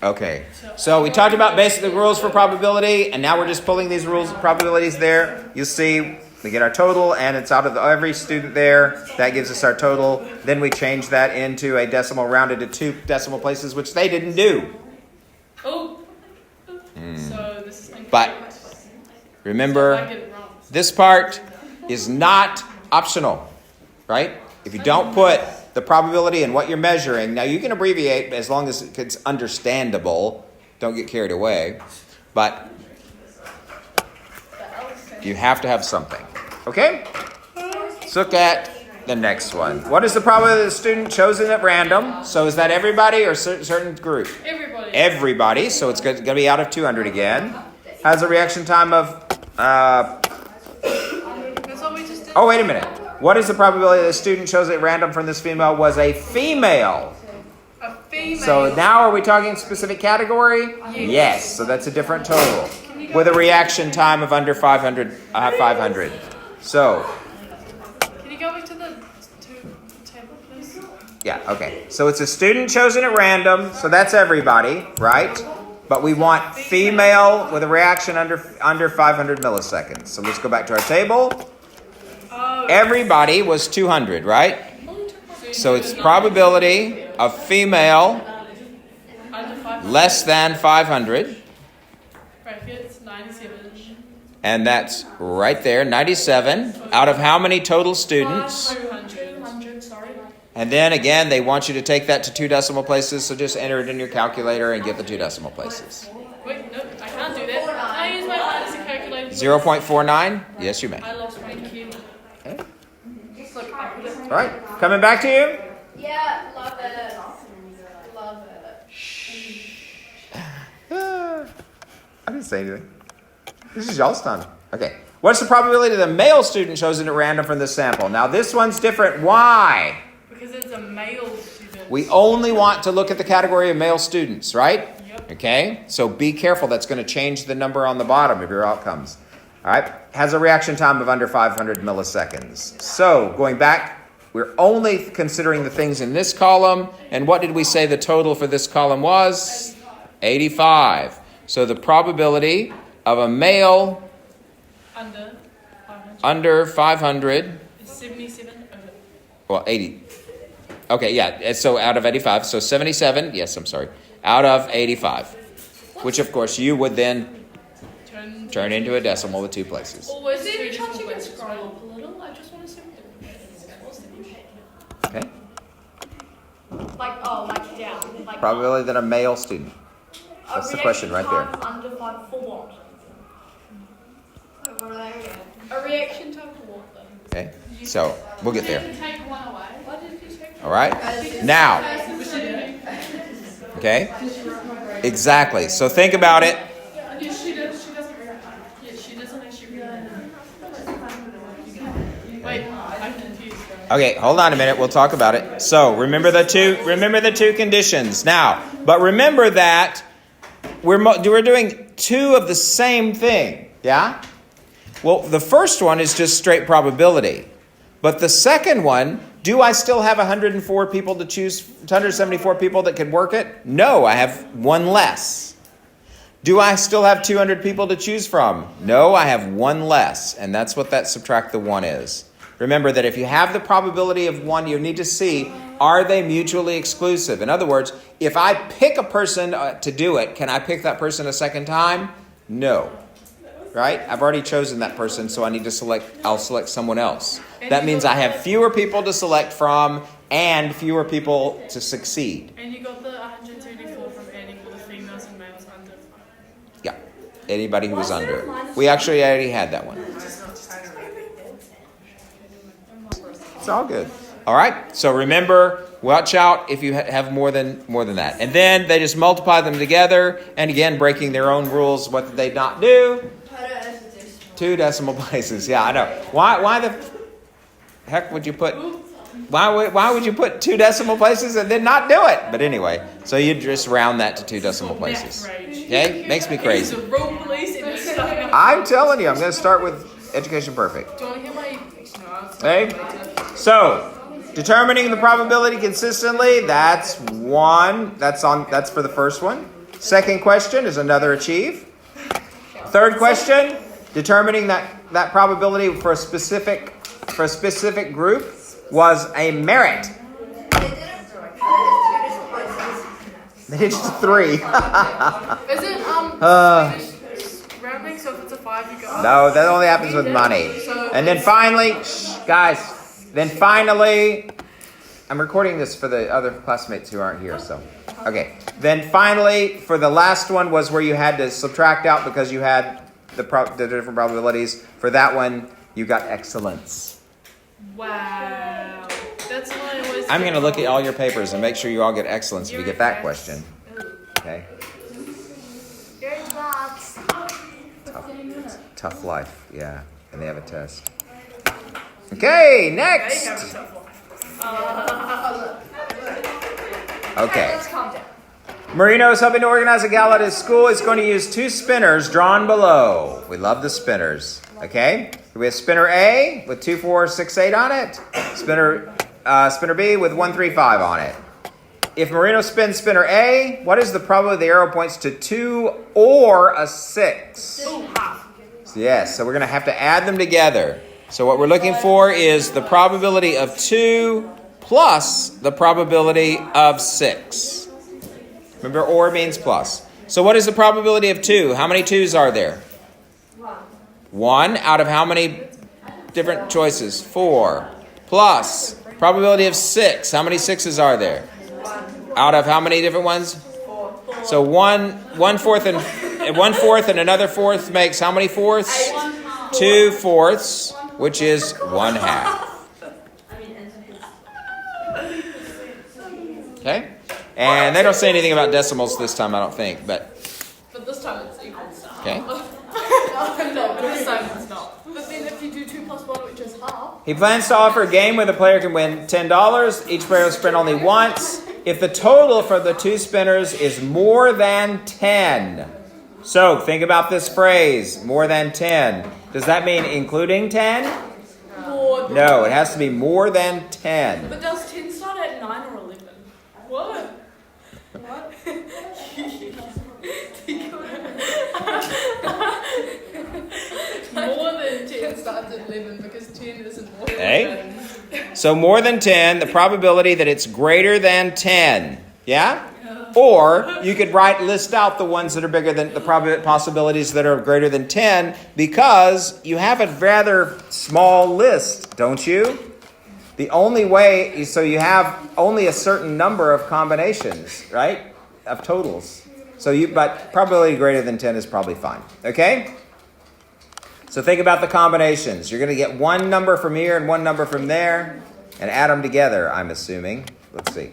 Okay. So we talked about basic rules for probability, and now we're just pulling these rules probabilities there. You'll see we get our total, and it's out of every student there. That gives us our total. Then we change that into a decimal rounded to 2 decimal places, which they didn't do. Oh. So this is incorrect. But remember, this part is not optional, right? If you don't put the probability and what you're measuring, now you can abbreviate as long as it's understandable. Don't get carried away. But you have to have something. Okay? Let's look at the next one. What is the probability of the student chosen at random? So is that everybody or a certain group? Everybody. Everybody. So it's going to be out of 200 again. Has a reaction time of... That's what we just did. Oh, wait a minute. What is the probability that the student chosen at random from this female was a female? A female. So now are we talking specific category? Yes. So that's a different total. With a reaction time of under 500. 500. So... Can you go back to the table, please? Yeah, okay. So it's a student chosen at random. So that's everybody, right? But we want female with a reaction under 500 milliseconds. So let's go back to our table. Everybody was 200, right? So it's probability of female less than 500. Brackets, 97. And that's right there, 97. Out of how many total students? 200, sorry. And then again, they want you to take that to 2 decimal places. So just enter it in your calculator and get the 2 decimal places. Wait, no, I can't do that. Can I use my phone as a calculator? 0.49? Yes, you may. I lost my cue. Okay. Look, I put it. All right, coming back to you. Yeah, love it. Love it. I didn't say anything. This is y'all's time. Okay. What's the probability of the male student chosen at random from this sample? Now, this one's different. Why? Because it's a male student. We only want to look at the category of male students, right? Yep. Okay. So be careful. That's going to change the number on the bottom of your outcomes. All right. Has a reaction time of under 500 milliseconds. So going back, we're only considering the things in this column. And what did we say the total for this column was? 85. So the probability of a male under 500 is 77 over. Well, 80. Okay, yeah. So out of 85. So 77. Yes, I'm sorry. Out of 85. Which, of course, you would then turn into a decimal with 2 places. Always there a chance you can scroll up a little? I just want to see what the Okay. Like down. Like Probability that a male student. That's the question right there. Under 5 for what? What are they again? A reaction time for what though? Okay. So we'll get there. Take one away. What did you take? All right. Now. Okay. Exactly. So think about it. Yes, she does. She doesn't. Yes, she doesn't actually. Wait, I'm confused. Okay, hold on a minute. We'll talk about it. So remember the two conditions. Now, but remember that we're doing 2 of the same thing. Yeah? Well, the first one is just straight probability. But the second one, do I still have 104 people to choose, 174 people that could work it? No, I have 1 less. Do I still have 200 people to choose from? No, I have 1 less. And that's what that subtract the 1 is. Remember that if you have the probability of 1, you need to see, are they mutually exclusive? In other words, if I pick a person to do it, can I pick that person a second time? No. Right? I've already chosen that person, so I need to I'll select someone else. That means I have fewer people to select from and fewer people to succeed. And you got the 134 from adding all the females and males under 5. Yeah. Anybody who was under. We actually already had that one. It's all good. All right. So remember, watch out if you have more than that. And then they just multiply them together. And again, breaking their own rules. What did they not do? 2 decimal places. Yeah, I know. Why the heck would you put? Why would you put 2 decimal places and then not do it? But anyway, so you just round that to 2 decimal places. Okay, makes me crazy. I'm telling you, I'm going to start with Education Perfect. Do you want to hear my? Okay, so Determining the probability consistently, that's one. That's for the first one. Second question is another achieve. Third question, determining that probability for a specific group was a merit. They did just 3. Is it rounding? So if it's a 5, you go up? No, that only happens with money. And then finally, I'm recording this for the other classmates who aren't here, so. Okay. Then finally, for the last one was where you had to subtract out because you had the different probabilities. For that one, you got excellence. Wow. That's what I was. I'm going to look at all your papers and make sure you all get excellence if you get that question. Okay? Tough life, yeah. And they have a test. Okay, next. Okay. Let's calm down. Marino is helping to organize a gala at his school. He's going to use 2 spinners drawn below. We love the spinners. Okay? We have spinner A with 2, 4, 6, 8 on it. Spinner B with 1, 3, 5 on it. If Marino spins spinner A, what is the probability the arrow points to 2 or a 6? Yes, so we're going to have to add them together. So what we're looking for is the probability of 2 plus the probability of 6. Remember, or means plus. So what is the probability of 2? How many 2s are there? 1 out of how many different choices? 4. Plus probability of 6. How many 6s are there? Out of how many different ones? 4. So one fourth and another fourth makes how many fourths? 2 fourths, which is 1/2. Okay? And they don't say anything about decimals this time, I don't think, but this time it's equal. okay. No, but this time it's not. But then if you do 2 plus 1, which is half. He plans to offer a game where the player can win $10. Each player will spin only once. If the total for the 2 spinners is more than 10. So think about this phrase, more than 10. Does that mean including 10? No, it has to be more than 10. But does 10 start at 9 or 11? What? More than 10 starts at 11 because 10 isn't more than 10. So more than 10, the probability that it's greater than 10. Yeah? Or you could list out the ones that are bigger than the possibilities that are greater than 10 because you have a rather small list, don't you? The only way, so you have only a certain number of combinations, right? Of totals. But probability greater than 10 is probably fine. Okay? So think about the combinations. You're going to get one number from here and one number from there and add them together, I'm assuming. Let's see.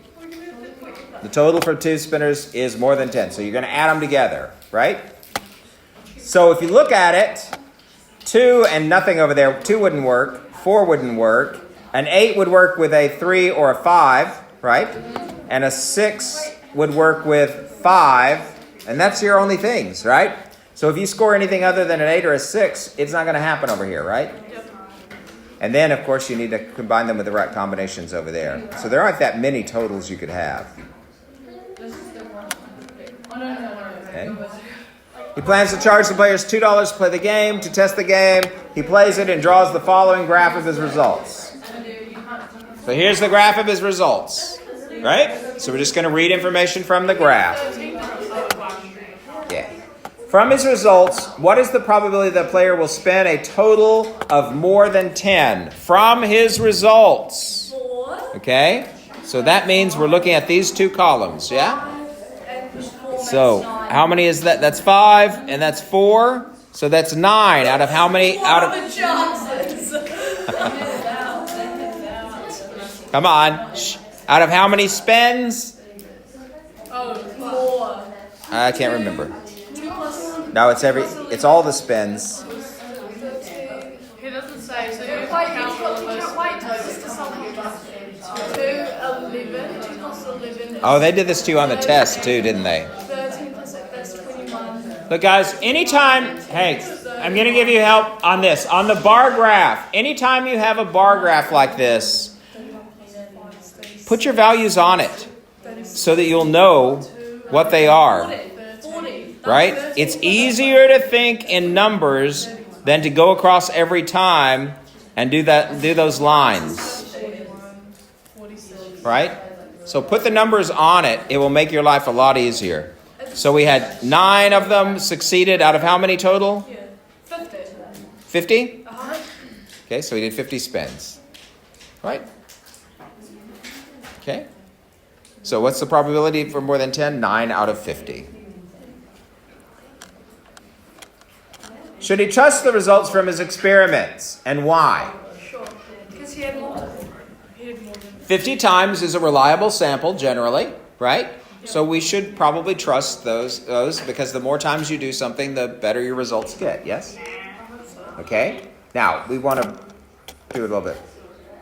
The total for 2 spinners is more than 10. So you're going to add them together, right? So if you look at it, 2 and nothing over there, 2 wouldn't work, 4 wouldn't work. An 8 would work with a 3 or a 5, right? And a 6 would work with 5. And that's your only things, right? So if you score anything other than an 8 or a 6, it's not going to happen over here, right? And then, of course, you need to combine them with the right combinations over there. So there aren't that many totals you could have. Okay. He plans to charge the players $2 to play the game. To test the game, he plays it and draws the following graph of his results. So here's the graph of his results, right? So we're just going to read information from the graph. Yeah. From his results, what is the probability that the player will spend a total of more than 10? From his results. Okay? So that means we're looking at these 2 columns, yeah? So how many is that? That's 5 and that's 4. So that's 9 out of how many? Out of the chances. Come on. Shh. Out of how many spins? More. I can't remember. No, it's all the spins. He doesn't say, so you count all of those. 2, 11, 2 plus 11. Oh, they did this too on the test too, didn't they? 13 plus 8, that's 21. Look, guys, anytime, hey, I'm going to give you help on this. On the bar graph, anytime you have a bar graph like this, put your values on it so that you'll know what they are. 40. Right? It's easier to think in numbers than to go across every time and do those lines. 47. Right? So put the numbers on it. It will make your life a lot easier. So we had 9 of them succeeded out of how many total? Yeah. 50. 50? Okay, so we did 50 spins. Right? Okay. So what's the probability for more than 10? 9 out of 50. Should he trust the results from his experiments, and why? Sure. Because he had more. He did more than 50 times is a reliable sample generally, right? So we should probably trust those because the more times you do something, the better your results get, yes? Okay? Now, we want to do it a little bit.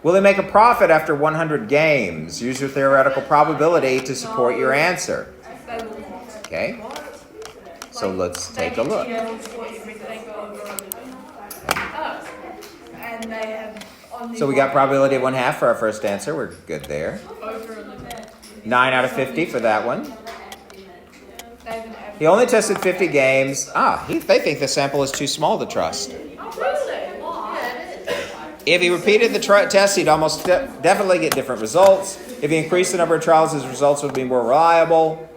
Will he make a profit after 100 games? Use your theoretical probability to support your answer. Okay? So let's take a look. And they have on So we got probability of 1/2 for our first answer. We're good there. over a limit. 9 out of 50 for that one. He only tested 50 games. They think the sample is too small to trust. If he repeated the test, he'd almost definitely get different results. If he increased the number of trials, his results would be more reliable.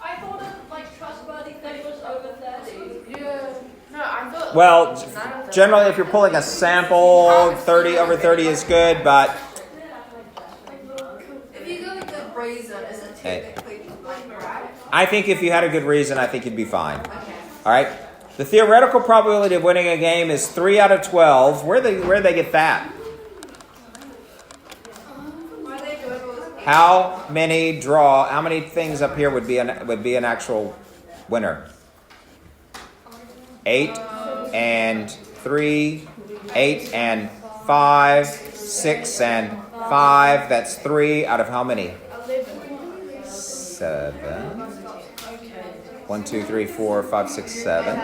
I thought of like trustworthy thing was over 30. Yeah. No, I thought. Well, generally, if you're pulling a sample, 30 over 30 is good, but If you go with the reason, is it technically like right? I think if you had a good reason, I think you'd be fine. All right? The theoretical probability of winning a game is 3 out of 12. Where'd they get that? How many things up here would be an actual winner? 8 and 3, 8 and 5, 6 and 5. That's 3 out of how many? 7. 1, 2, 3, 4, 5, 6, 7.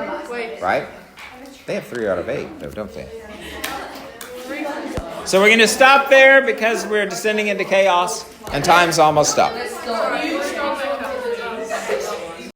Right? They have 3 out of 8, though, don't they? So we're going to stop there because we're descending into chaos and time's almost up.